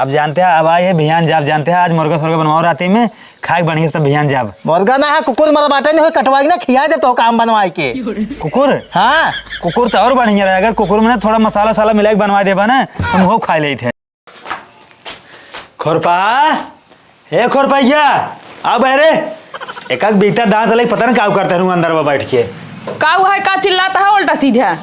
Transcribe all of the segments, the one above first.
अब जानते हैं अब आए है भियान जाब जानते हैं आज मुर्गा सुर्गा बनवाओ राती में खाए बढ़िया से भियान जाब मुर्गा ना है कुकुर मरा बाटे नहीं कटवाई ना खिया दे तो काम बनवाए के कुकुर हाँ कुकुर तो और बढ़िया रहे अगर कुकुर में थोड़ा मसाला वसाला मिला के बनवा देबा ना हम वो खा ले थे। खुरपा हे खुरपैया अब अरे एक बेटा दांत लग पता नहीं क्या करते हैं अंदर में बैठ के का हुआ है का चिल्लाता है उल्टा सीधा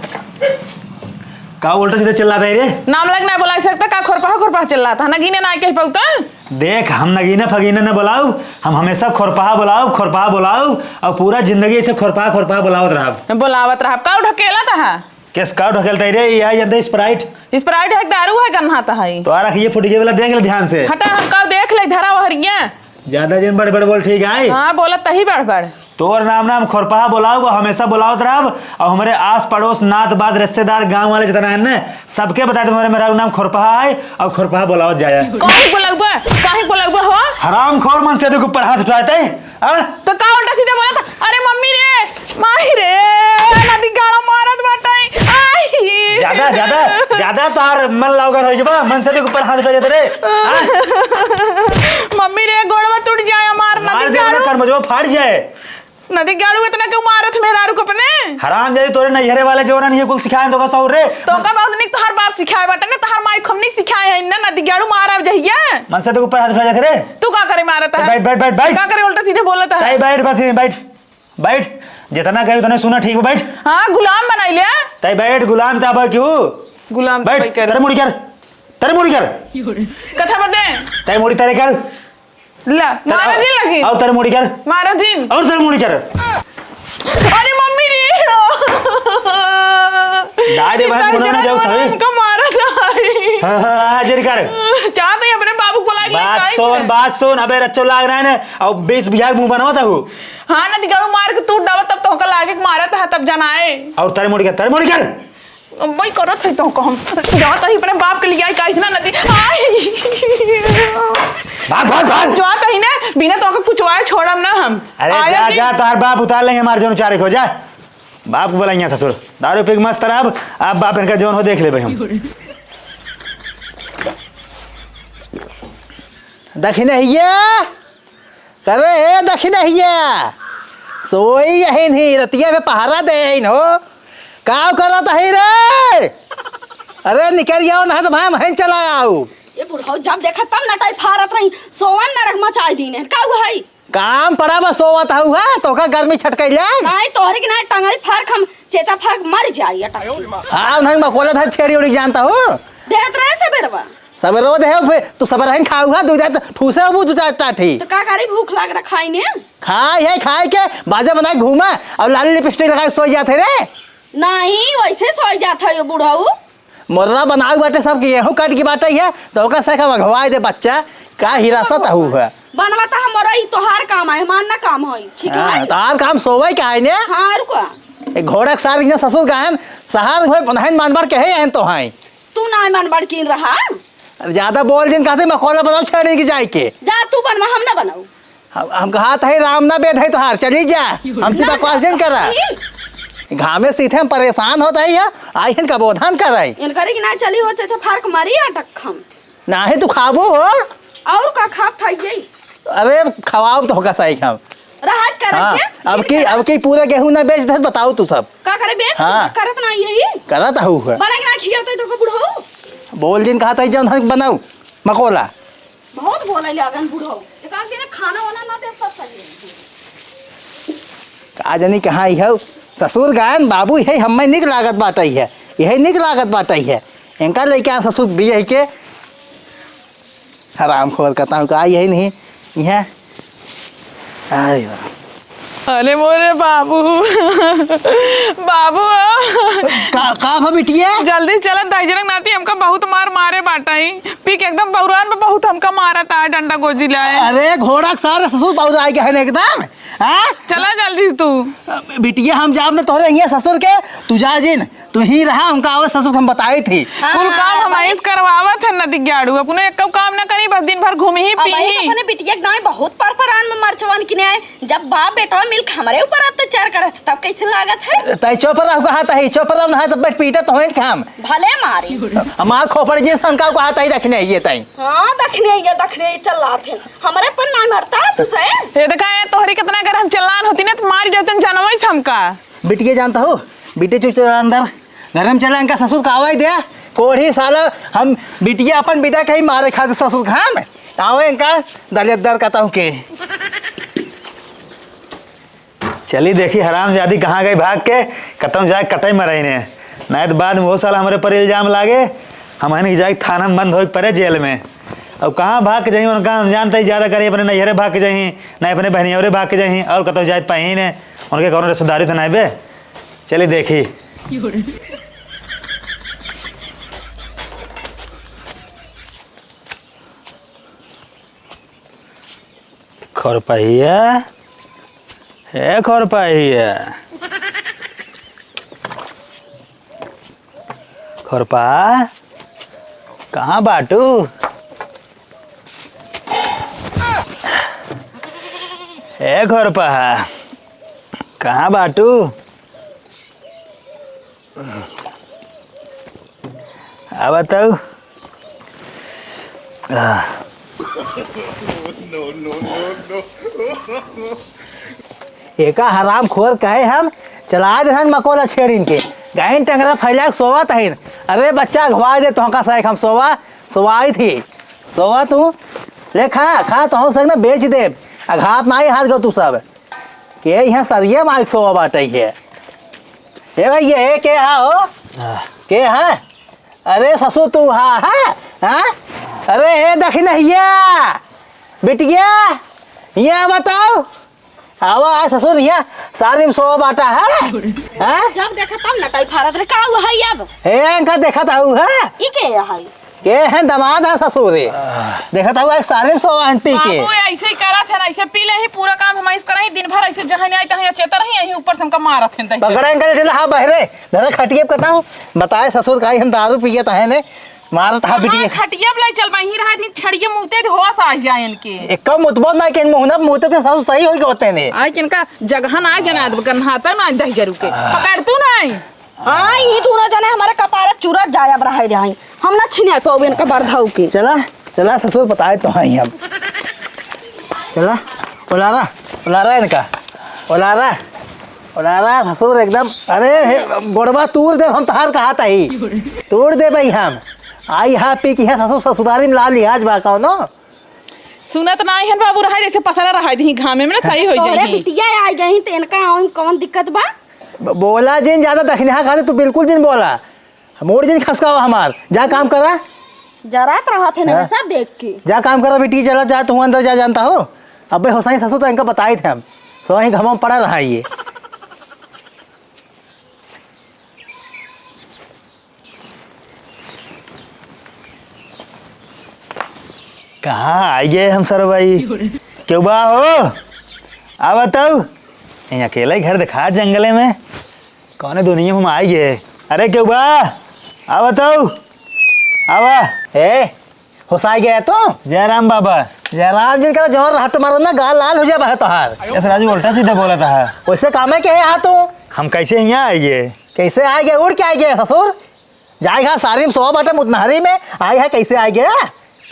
का उल्टा सीधा चिल्लाता है रे नाम लग ना बुला सकता का खुरपा चिल्लाता है नगीने ना कह पाऊ तो देख हम नगीना फगीना न बुलाऊ हम हमेशा खुरपा बुलाऊ और पूरा जिंदगी से खुरपा बुलावत रहा बुलावत रहा का ढकेला था किस का ढकेलता है रे ये जनता स्प्राइट है दारू है गन्हाता है तो आ रखिए फुटके वाला देख ले ध्यान से हटा हम का देख ले धरा वहरिया ज्यादा दिन बड़ बोल ठीक है हाँ बोला तही बड़ तोर नाम खुरपा बुलाओ हमेशा बुलाओ रहा और हमारे आस पड़ोस नात बाद रिश्तेदार गांव वाले जितना है ना सबके बता दे मेरा नाम खुरपा है और खुरपा बुलाओ जाए काहे बोलबा हो हराम खोर मन से ऊपर हाथ उठाते हैं तो का उल्टा सीधा बोला था अरे मम्मी रे माही रे नदी गाड़ा मारत बाटे आई ज्यादा तार मन लाउगर हो जबा मन से ऊपर हाथ उठा जाते रे मम्मी रे गोड़वा टूट जाए हमार नदी गाड़ू कर मजो फाड़ जाए नदी गाड़ू इतना क्यों मारत मेहरारू को अपने हराम जाई तोरे नैहरे वाले जो ना ये कुल सिखाए तो का सौर रे तो का बहुत निक तोहर बाप सिखाए बाटे ने तोहर माई खमनी सिखाए है ना नदी गाड़ू मारब जहिया मन से ऊपर हाथ उठा जाते रे तू का करे मारत है बैठ का करे उल्टा सीधे बोलत है बैठ बस बैठ जितना कहे उतना सुना ठीक है बैठ हां गुलाम बनाई ले तय बैठ गुलाम ताबा क्यों गुलाम बैठ तेरे मुड़ी कर कथा बदे तय मुड़ी तेरे कर ला महाराज जी लगी और तेरे मुड़ी कर महाराज जी और तेरे मुड़ी कर अरे मम्मी रे दादी बहन बुलाने जाओ सही का मारा जाए हां हाजिर कर चाहते हैं अपने बाबू को ला बात सुन अबे रच्चो लाग रहा है ना और 20 बिया मुंह बनवा था हूं हां ना दिगाड़ू मार के टूट डावा तब तो का लागे मारा था तब जाना है और तेरे मुड़ी कर वही करत है तो हम जात ही अपने बाप के लिए आई काहे ना नदी भाग जात ही ना बिना तो का कुछ वाया छोड़म ना हम अरे जा तार बाप उतार लेंगे हमारे जोन चारे को जा बाप को बुलाएंगे ससुर दारू पी मस्त तरह अब बाप इनका जोन हो देख ले भाई हम दखिन हिया करे हे दखिन हिया सोई यही नहीं रतिया पे पहारा दे हो काव करत है रे अरे निकल गया ना तो भाई मैं चला आओ ये बुढ़ाऊ जब देखा तब नटाई फारत रही सोवन नरक मचाई दीने का हुआ है काम पड़ा बस सोवत हुआ तो का गर्मी छटकई ले नहीं तोहरे के ना टंगरी फारक हम चेचा फारक मर जाई हां नहीं मकोला था छेड़ी उड़ी जानता हो देत रहे से बेरवा सबरो दे हो तू सब रहन खाऊ हा दूध ठूसे हो दू चार ठी तो का करी भूख लाग रहा खाई ने खाए के बाजा बनाए घूमा और लाल लिपस्टिक लगाए सो जाते रे नहीं वैसे सोई जात है बुढ़ाऊ मुर्रा बनाऊ बाटे सब के यहू काट के बाटे है तो का से का भगवाई दे बच्चा का हिरासत हु है बनवाता हमरा ई तोहार काम है मान ना काम है ठीक है तार काम सोवे के है ने हां रुका एक घोड़ा के सार के ससुर गाहन सहार होय बनहन मानबार के है तो है तू ना मान बड़ किन रहा ज्यादा बोल दिन कहते मखौला बनाओ छेड़ी के जाए के जा तू बनवा हम ना बनाऊ हम कहा है राम ना बेद है तोहार चली जा हम की बकवास दिन करा घामे सीधे हम परेशान होता है या आई इनका बोधान कराई इन करे कि ना चली हो तो फारक मारी अटक हम ना है तू खाबो हो और का खाप था ये अरे खवाओ तो होगा सही हम राहत करे के अब की पूरे गेहूं ना बेच दे बताओ तू सब का करे बेच हाँ। करत ना यही करत हूं बना के ना खियाते तो का बुढ़ो बोल दिन कहता है जन बनाऊ मकोला बहुत बोले लगन बुढ़ो एक आग दिन खाना वाना ना दे सब सही का जानी कहां है ससुर गायन बाबू है हमें निक लागत बाटई है यही निक लागत बाटई है इनका लेके ससुर भी है के हराम खोर कहता हूँ का यही नहीं यह अरे मोरे बाबू का बिटिया जल्दी चला दाइजनक नाती हमका बहुत मारे बाटाई पी के एकदम बहुरान में बहुत हमका मारा था डंडा गोजी लाए अरे घोड़ा सारे ससुर बहुत आए गए हैं एकदम हाँ चला जल्दी तू बिटिया हम जाब ने तोरे ये ससुर के तू जा जिन तू ही रहा हमका आवे ससुर हम बताई थी कुल काम हमाइस करवावत है नदी गाड़ू अपने एक काम ना करी बस दिन भर घूमी ही पी ही अपने बिटिया गाय बहुत परपरान में मरचवन किने आए जब बाप बेटा मिलकर हमारे ऊपर अत्याचार करत तब कैसे लागत है? तय चुप रह कहा तही चुप रह ना तब पीटा तो है काम भले मारी हमार खोपड़ जे संका कहा तही रखने ये तई हाँ दखने चल थे हमारे पर ना मरता तू से ये देखा है तोहरी कितना अगर हम चलान होती ना तो मारी जाते जानवई हमका। बिटिया जानता हो बिटे चुप अंदर गरम चला इनका ससुर कावाई दे कोढ़ी साला हम बिटिया अपन बिदा कहीं मारे खाते ससुर खाम आवे इनका दलियदर कहता हूँ के चली देखी हराम जादी कहाँ गई भाग के कतम जाए कटई मरई ने नहीं तो बाद में वो साल हमारे पर इल्जाम लागे हमारे जाए थाना में बंद हो पड़े जेल में। अब कहाँ भाग के जाई उनका हम जानते ही ज़्यादा करी अपने नैहरे भाग के जाई नहीं अपने बहनियोरे भाग के जाई और कतौ जाए पाई ने उनके कौन रिश्तेदारी तो नहीं बे। चली देखी खोरपहिया है खोरपहिया खोरपा कहाँ बाटू है खोरपा कहाँ बाटू आ बताऊ एका हराम खोर कहे हम चला दे मकोला छेड़ इनके गहन टंगरा फैला के सोवा तहीन अरे बच्चा घुमा दे तो का सही हम सोवाई थी सोवा तू ले खा तो सही ना बेच दे घात ना ही हाथ गो तू सब के यहाँ सरिये माल सोवा बाटे है ये भाई ये के हा हो के है अरे ससुर तू हाँ अरे हे दखिन बिटिया यहाँ बताओ आवा ससुर यहाँ सारी में सो बाटा है जब देखा तब नकल फारत रे का हुआ है अब हे इनका देखा था है ई के है के है दामाद है ससुर देखा था एक सारी में सो पी के बाबू ऐसे ही करा थे ना ऐसे पी ले ही पूरा काम हम ऐसे कराई दिन भर ऐसे जहां नहीं आई तहां चेता रही यहीं ऊपर से हमका मारा थे पकड़े इनका चला हाँ बहरे दादा खटिए कहता हूँ बताए ससुर का हम दारू पिए था ने मारत हा बिटिया खटिया बलाई चल वहीं रहा थी छड़िए मुते होश आ जाए इनके एक मुतबो ना के मुहना मुते थे ससुर सही होई होते ने आज इनका जगह ना जना गन्हाता ना 10 रुपए पकड़ तू नहीं हाँ ये तू ना जाने हमारे कपारे चूरत जाया रहा है हम ना छिने पाओगे इनका बरधाऊ के चला ससुर बताए तो हैं हम चला उलारा इनका उलारा ससुर एकदम अरे गोड़बा तोड़ दे हम तहार कहा था ही तोड़ दे भाई हम आई हा पी की है ससुर ससुरारी में ला लिहाज बाकाओ ना सुनत ना है बाबू रहा जैसे पसरा रहा थी घामे में ना सही हो तोरे जाई बिटिया आ गई तो इनका कौन दिक्कत बा बोला जिन ज्यादा दखनिया खाते तू बिल्कुल जिन बोला मोड़ जिन खसकावा हमार जा काम करा जरा रहा थे ना वैसा देख के जा काम करा बेटी चला जा तू अंदर जा जानता हो अबे होसाई ससुर तो इनका बताए थे हम तो वहीं घमों में पड़ा रहा ये कहाँ आइए हम सर भाई क्यों बा हो आ बताओ यहीं अकेला ही घर दिखा जंगले में कौन दुनिया में हम आइए अरे क्यों बा आ बताओ आवा ए होसाई गया तो जय राम बाबा जयराम जी का जोर हट मारो ना गाल लाल हो जाए तोहार ऐसे राजू उल्टा सीधा बोला था वैसे काम है क्या है तू हम कैसे यहाँ आइए कैसे आ गया उड़ के आ गया ससुर जाएगा सारी में सो बाटे मुतनहरी में आई है कैसे आ गया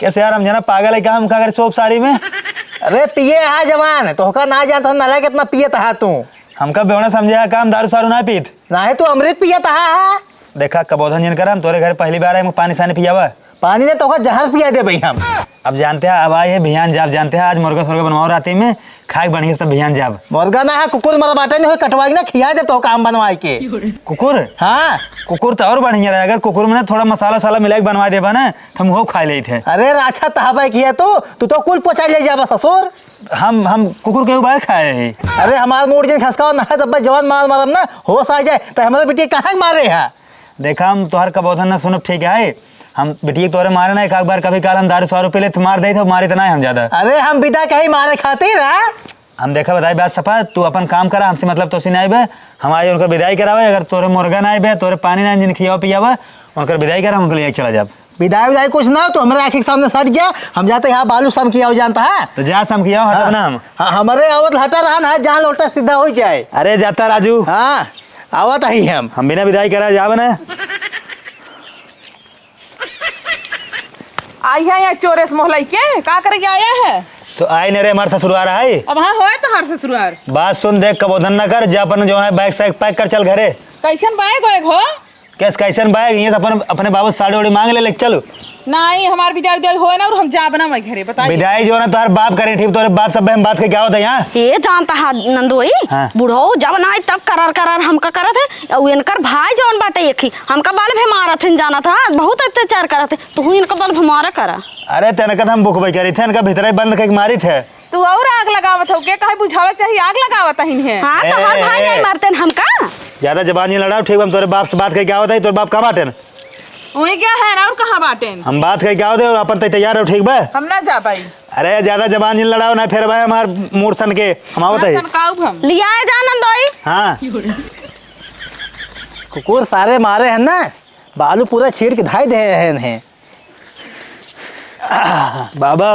कैसे यार हम जना पागल है क्या हम का सोप सारी में अरे पिए हा जवान तो का ना जानता नाला कितना पिए था तू हमका बेवना समझे काम दारू सारू ना पीत ना है तू अमृत पिए था देखा कबोधन जिन कर हम तोरे घर पहली बार आए पानी सानी पियावा पानी ने तो जहाज पिया दे भाई हम अब जानते हैं अब आए है भियान जाब जानते हैं आज मुर्गा सुर्गा बनवाओ राती में खाए बढ़िया से भियान जाब मुर्गा ना है कुकुर मरा बाटे नहीं कटवाई ना खिया दे तो काम बनवाए के कुकुर हाँ कुकुर तो और बढ़िया रहे अगर कुकुर में ना थोड़ा मसाला वसाला मिला के बनवा देबा ना तो हम वो खा ले थे अरे राछा तहाबा किया तू तो कुल पहुंचा ले जाबा ससुर हम कुकुर के बाहर खाए है अरे हमार मोड़ जिन खसकाओ ना है तब जवान मार मारम ना होश आ जाए तो हमारे बेटी कहाँ मारे हैं देखा हम तोहर कबोधन ना सुनब ठीक है हम बेटी तोरे मारे ना एक बार कभी काल हम दारू 100 रुपये ले तो मार दे थे मारे तो ना हम ज्यादा अरे हम बिदा कहीं मारे खातिर हम देखा बताई बात सफा तू अपन काम करा हमसे मतलब तो नहीं बे हम आए उनका विदाई करावे अगर तोरे मुर्गा ना बे तोरे पानी ना जिन खियावा पियावा उनकर विदाई करा उनके लिए चला जाब विदाई विदाई कुछ ना हो तो हमारे आँखी के सामने सट गया। हम जाते यहाँ बालू सम किया हो जानता है। तो जा सम किया हटब ना हम। हाँ हमारे आवत हटा रहा ना जहाँ लौटा सीधा हो जाए। अरे जाता राजू, हाँ आवत ही हम बिना विदाई करा जाब ना। आई है यहाँ चोरेस मोहलाई के का करके आया है? तो आई नहीं रे हमारे ससुराल है। अब हाँ होए तो हर ससुराल। बात सुन, देख कबोधन न कर, जा अपन जो है बैग सैग पैक कर चल घरे। कैसन बैग बैग हो? कैस कैसन बैग, ये तो अपन अपने बाबू से साड़ी उड़ी मांग ले चलो। नहीं हमार विदाई विदाई होए ना और हम जा बना मैं घरे बताइए। विदाई जो है तुम्हारे बाप करे ठीक, तोरे बाप सब बात के क्या होता है यहाँ। ये जानता है नंदोई हाँ। बुढ़ो जब ना तब करार करार हमका करत है और इनकर भाई जौन बाटे एक ही हमका बाल भी मारत है जाना था बहुत अत्याचार करत है तो इनका बाल भी मारा करा। अरे तेने हम बुक भाई करी थे, इनका भीतर बंद करके मारी थे। तू और आग लगावत हो के कहे बुझावे चाहिए आग लगावत है इन्हें। हाँ तो हर भाई नहीं मारते हमका। ज्यादा जबान नहीं लड़ाओ ठीक, हम तोरे बाप से बात करके क्या होता है, तोरे बाप कहाँ बाटे। वही क्या है ना और कहाँ बाटे हम बात करके क्या होते हैं, अपन तैयार हो ठीक बा। हम ना जा पाई। अरे ज्यादा जबान नहीं लड़ाओ ना, फिर भाई हमार मूड सन के हम आवत है। हम लिया है जा नंदोई। हाँ कुकुर सारे मारे हैं ना, बालू पूरा छीड़ के धाई दे हैं। बाबा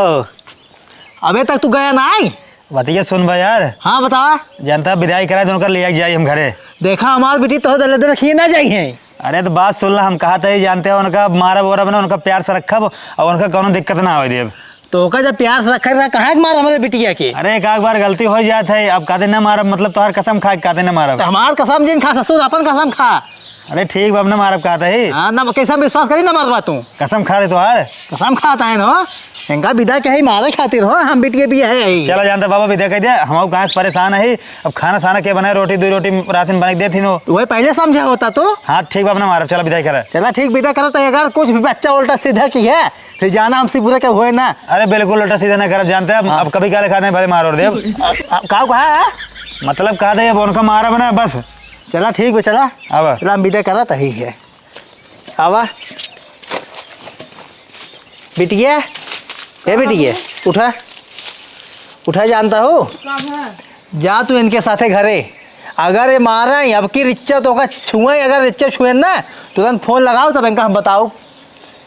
अबे तक तू गया ना आई। बतिया सुन भाई यार। हाँ बता। जनता विदाई करा दोनों का ले जाइए हम घरे। देखा हमार बेटी तो दल रखिए ना जाइए। अरे तो बात सुन ला, हम कहा था जानते हो उनका मारा वोरा बना, उनका प्यार से रखब और उनका कोनो दिक्कत ना हो देव। तो का जब प्यार से रखा कहाँ मार हमारे बिटिया के। अरे एक बार गलती हो जाता है, अब कहते ना मारब मतलब तोहर कसम खा के कहते ना मारब। तो हमार कसम जिन खा ससुर अपन कसम खा। अरे ठीक बाब ना मारब कहते है। हाँ ना कैसा विश्वास करी ना मारवा तू। कसम खा दे तोहार। कसम खाता है ना इनका विदा के ही मारे खातिर हो हम बिटिया भी है। चलो जानते बाबा विदा कह दिया, हम कहाँ से परेशान है। अब खाना साना के बनाए, रोटी दो रोटी रात में बना के देती नो। वही पहले समझा होता तो। हाँ ठीक बाब ना मारब, चलो विदाई करे। चला ठीक विदा करो तो अगर कुछ भी बच्चा उल्टा सीधा की है फिर जाना हमसे बुरा क्या हुए ना। अरे बिल्कुल उल्टा सीधा ना करब जानते हैं। अब कभी क्या खाते हैं भले मारो देव। का कहा मतलब कहा दे उनका मारा बना बस। चला ठीक है चला अब चला हम विदा करा तही है। आवा बिटिया ए बिटिया उठा उठा जानता हो जा तू इनके साथे घरे। अगर ये मारा अब की रिच्चा तो का छुए, अगर रिच्चा छुए ना तुरंत फोन लगाओ तब इनका हम बताओ।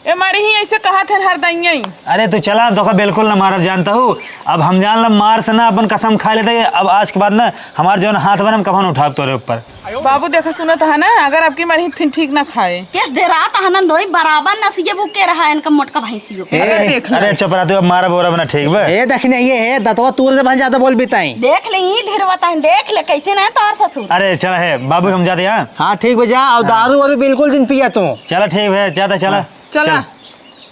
ए मारी ही ऐसे कहा थे हर दइया। अरे तू चला तो का बिल्कुल ना मारब जानता हूँ। अब हम जान ला मार से ना अपन कसम खा लेते हैं। अब आज के बाद ना हमारे जो हाथ बने हम कफन उठा तोरे ऊपर। बाबू देखा सुनत है ना, अगर आपकी मरी फिर ठीक ना खाए। केस दे रहा था नंदोई बराबर नसीजे बुक के रहा इनका मोटका भैंसियों को। अरे चुप रहा तू, अब मारा बोरा बना ठीक बा। ए देखने ये है दतवा तूर से ज्यादा बोल बिताई। देख ले ही धीरवता देख ले कैसे ना तार ससुर। अरे चला है बाबू हम जाते हैं। हाँ ठीक है जा और दारू वारू बिल्कुल जिन पिया तू। चला ठीक है जाता चला चला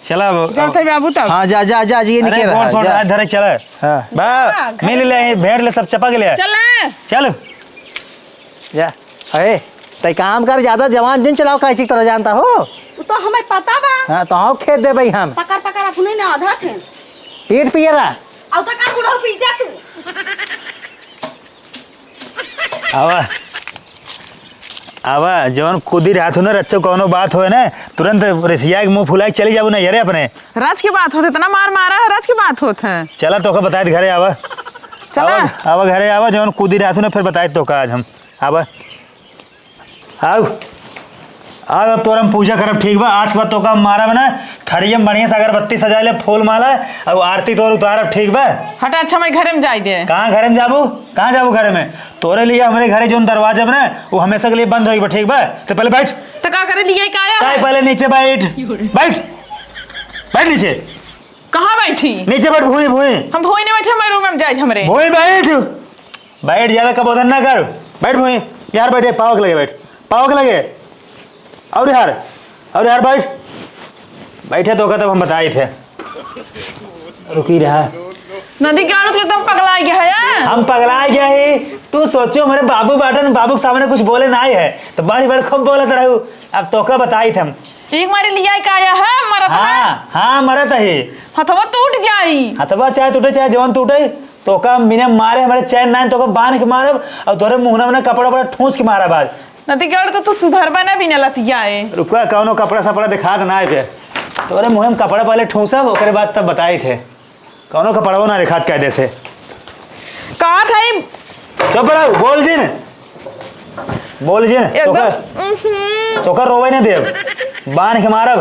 चला जाते बाबू तब। हाँ जा जा जा जी अरे निकल कौन छोड़ रहा है, धरे चला। हाँ बा मिल ले भेड़ ले सब चपा के ले चल चल। जा अरे तय काम कर, ज्यादा जवान दिन चलाओ कैसी तरह जानता हो। वो तो हमें पता बा। हाँ तो आओ खेत दे भाई हम पकड़ पकड़ अपने ना आधा थे पीट पियरा। अब तक का बुढ़ो पी जा तू। आवा आवा जवन खुद ही रात हो ना रच्चो कोनो बात हो ना तुरंत रसिया के मुंह फुला के चली जाबू ना यारे अपने। राज की बात होते इतना मार मारा है, राज की बात होत है। चला तो का बताए घरे आवा। चला आवा घरे आवा जवन खुद ही रात हो ना फिर बताए तो का आज हम आवा आओ आज अब तोर हम पूजा करब ठीक बा। आज के बाद तो का मारा बना थरियम बढ़िया से अगरबत्ती सजा ले फूल माला और आरती तोर उतारब ठीक बा। हटा अच्छा मैं घरे में जाई दे। कहाँ घरे में जाबू, कहाँ जाबू घरे में। तोरे लिए हमारे घरे जो दरवाजा बना वो हमेशा के लिए बंद होगी ठीक बा। तो पहले बैठ तो का करे लिए का आया है? पहले नीचे बैठ बैठ बैठ नीचे। कहाँ बैठी? नीचे बैठ भूई भूई हम भोई नहीं बैठे, मैं रूम में जाए हमरे। भूई बैठ बैठ ज्यादा कबोधन ना कर। बैठ भूई यार बैठे पावक लगे बैठ पावक लगे और यार बैठ बैठे तो तब हम बताए थे। रुकी रहा नदी के आड़ू तो एकदम पगला गया है। हम पगला गया ही। तू सोचो मेरे बाबू बाटन बाबू के सामने कुछ बोले ना है तो बड़ी बड़ी खूब बोलत रहू। अब तो का बताई थे हम एक मारी लिया का आया है मरत है। हाँ मरत है। हथवा टूट जाई। हथवा चाहे टूटे चाहे जवन टूटे तो का बिना मारे हमारे चैन ना तो का बांध के मारब और तोरे मुंह में कपड़ा बड़ा ठूस के मारा बाद। नदी के आड़ू तो तू सुधरबा ना बिना लतिया है। रुका कौनो कपड़ा सपड़ा दिखा के ना है पे तोरे मुँह में कपड़ा पहले ठूसब ओकरे बाद तब बताई थे। कौनो कपड़ा ना दिखा कायदे से कहा था चुप रहो बोल जिन तो का रोवे नहीं देव बांध के मारब।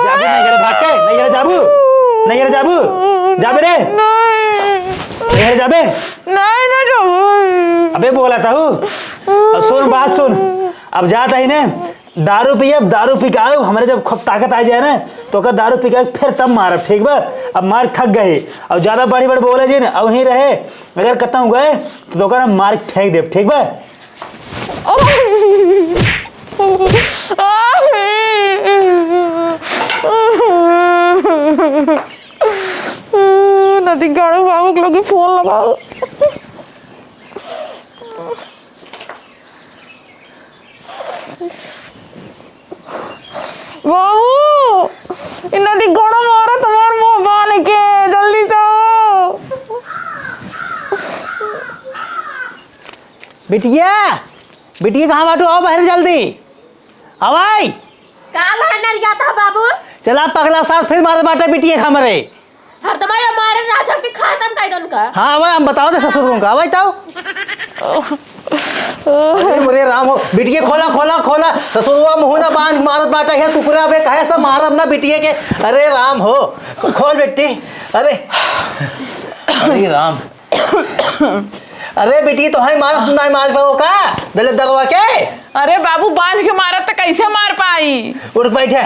जाबू नहीं करे भाग के, नहीं करे जाबू, नहीं करे जाबू, जाबे रे, नहीं करे जाबे। अबे बोला था हूँ। अब सुन बात सुन, अब जाता ही ना दारू पिए, अब दारू पी के आओ, हमारे जब खूब ताकत आ जाए ना तो का दारू पी के फिर तब मारब, ठीक बा। अब मार थक गए, अब ज्यादा बड़ी बड़ी बोले जी ना, अब वहीं रहे, अगर खत्म गए तो का ना मार फेंक दे, ठीक बा। नदी गाड़ो बाबू के लोग फोन लगाओ। बाबू इन नदी गाड़ो मारो तुम्हारे मुंह बाल के, जल्दी तो। बिटिया बिटिया कहाँ बाटू, आओ बाहर जल्दी आओ आई। कहाँ गहना लिया था बाबू? चला पगला साथ फिर मारे बाटा बिटिया हमारे। हर दमाई हमारे राजा के खातम का इधन का। हाँ भाई हम बताओ दे ससुर को भाई ताओ। अरे मुरे राम हो, बिटिया खोला खोला खोला, ससुरवा मुँह ना बांध मारत बाटा है, कुकुरा बे कहे सब मारब ना बिटिया के। अरे राम हो, खोल बेटी। अरे अरे राम, अरे बेटी तो है मारत नहीं मार पाओ का दले दरवा के। अरे बाबू बांध के मारा तो कैसे मार पाई? उठ बैठे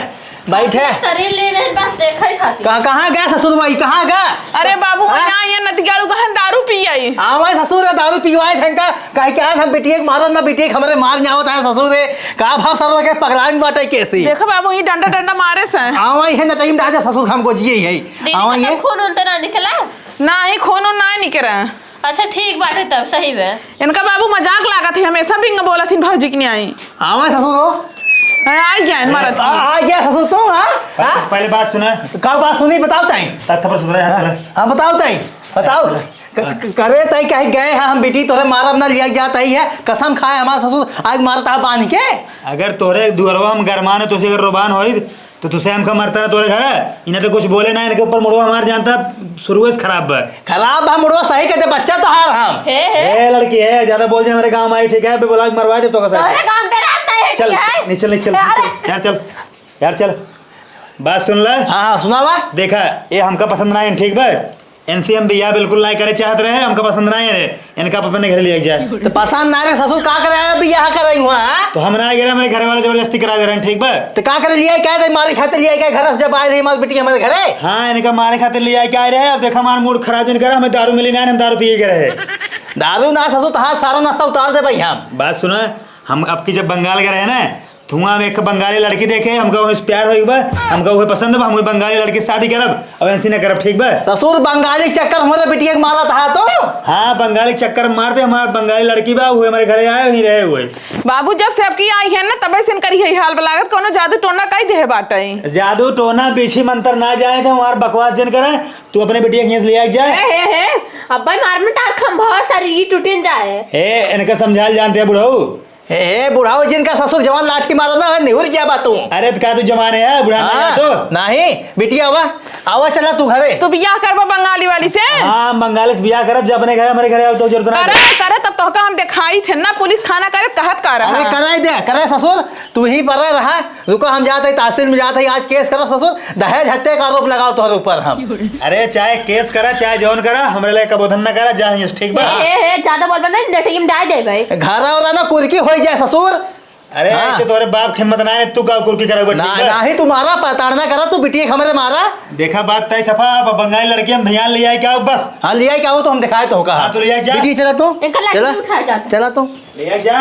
बैठे। शरीर ले रहे बस देखा ही खाती। कहाँ गया ससुर भाई, कहाँ गया? अरे बाबू हाँ? यहाँ ये नदियाड़ू गहन दारू पी आई। हाँ भाई ससुर दारू पीवाए थे का कहे क्या हम बिटिया मारन ना, बिटिया हमारे मार जावत है ससुर रे का भाव सर्व के पगलान बाटे कैसी। देखो बाबू ये डंडा डंडा मारे से। हाँ भाई है ना टाइम डाजा ससुर हमको जिए है। हाँ दीदी ये का खून उनते ना निकला? ना ही खून ना निकला। अच्छा ठीक बात है, तब सही है। इनका बाबू मजाक लागत है, हमेशा भी बोला थी भौजी की नहीं आई। हाँ भाई ससुर आई गया मरद आ गया ससुर तो। हाँ पहले बात सुना, का बात सुनी बताओ ताई। थप्पड़ सुधरा है। हाँ बताओ ताई बताओ। करे ताई कहीं गए हैं हम बेटी तोरे मारब ना लिया जाता ही है, कसम खाए हमारा ससुर आज मारता बांध के। अगर तोरे दुअरवा हम गरमान है, तुझे अगर रोबान होई तो तुझे हमका मरता ना तोरे घर है। इन्हें तो कुछ बोले ना, इनके ऊपर मुड़वा हमार जानता शुरू से खराब है। खराब हम मुड़वा सही कहते, बच्चा तो हार हम। ए लड़की है, ज्यादा बोल जाए हमारे गांव में आई, ठीक है? बुला के मरवा दे तो कैसा? तोरे गांव पे रात नहीं है, चल ठीक है? नहीं, चल यार, चल यार चल। बात सुन ले। हाँ सुनावा। देखा ये हमका पसंद ना है, ठीक बा। एनसीएम बिया बिल्कुल नहीं करे चाहत रहे, हमका पसंद नहीं है, इनका अपने घर लिया जाए। तो पसंद ना रे ससुर का करे अभी यहाँ कर रही हुआ है। तो हम ना गए, हमारे घर वाले जबरदस्ती करा दे रहे हैं, ठीक बा। तो का करे लिया क्या थे मारे खाते लिया क्या घर से जब आए रही हमारी बेटी हमारे घरे। हाँ इनका मारे खातिर लिया क्या रहे। अब देखा हमारा मूड खराब नहीं करा, हमें दारू मिली ना, हम दारू पिए के रहे। दारू ना ससुर तो हाँ सारा नाश्ता उतार दे भाई हम। बात सुनो, हम अब की जब बंगाल गए रहे ना, धुआं में एक बंगाली लड़की देखे, हमका वही प्यार होई बा, हमका वही पसंद बा, हम वही बंगाली लड़की से शादी करब, अब ऐसी ना करब, ठीक बा। ससुर बंगाली चक्कर हमारे बेटिया के मारा था तो। हाँ बंगाली चक्कर मारते, हमारा बंगाली लड़की बा, हुए हमारे घरे आए वहीं रहे हुए। बाबू जब से आपकी आई है ना तबे से इनकरी है हाल बलागत, कोनो जादू टोना कई दे बाटे। जादू टोना पीछी मंत्र ना जाए तो हमारा बकवास जन करे। तू अपने बेटिया खींच लिया जाए। हे अब भाई मार में तार खंभा शरीर टूटन जाए। ए इनका समझाल जानते हैं बुढ़ऊ। हे बुढ़ाओ जिनका ससुर जवान लाठी मारा ना निहुर क्या बात तू। अरे तो क्या तू जमाने है बुढ़ा नहीं तो नहीं बिटिया आवा आवा चला तू घरे। तो बियाह करबा बंगाली वाली से। हाँ बंगाली से बियाह करब, जब अपने घर हमारे घरे आओ तो जरूरत ना। करे तब तो हम दिखाई थे ना, पुलिस थाना करे कहत कर रहा। अरे कराई दे करे ससुर, तू ही पर रहा। रुको हम जाते तहसील में जाते आज केस करो ससुर, दहेज हत्या का आरोप लगाओ तुम्हारे ऊपर हम। अरे चाहे केस करा चाहे जौन करा, हमारे लिए कबोधन ना करा जाए, ठीक बा। हे ज्यादा बोल नहीं, नेटिंग डाल दे भाई। घर वाला ना कुर्की हो जाए ससुर। अरे हाँ। ऐसे तुम्हारे बाप की हिम्मत ना है, तू का कुर्की करा ना ही तुम्हारा पताड़ना करा, तू बिटिया हमारे मारा। देखा बात तय सफा, बंगाली लड़की हम भैया ले आए क्या बस। हाँ लिया क्या हो तो हम दिखाए तो हाँ, तो लिया जा। बिटिया चला तू इनका लाठी चला उठाया जाता। चला तू ले आए जा।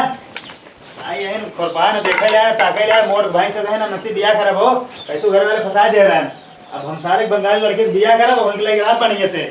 आई है कुर्बान देखा ले ताके ले मोर भाई से है ना नसीब बियाह करब हो, कैसो घर वाले फंसा दे रहे हैं। अब हम सारे बंगाली लड़के से बियाह करब, उनके लिए रात पानी से।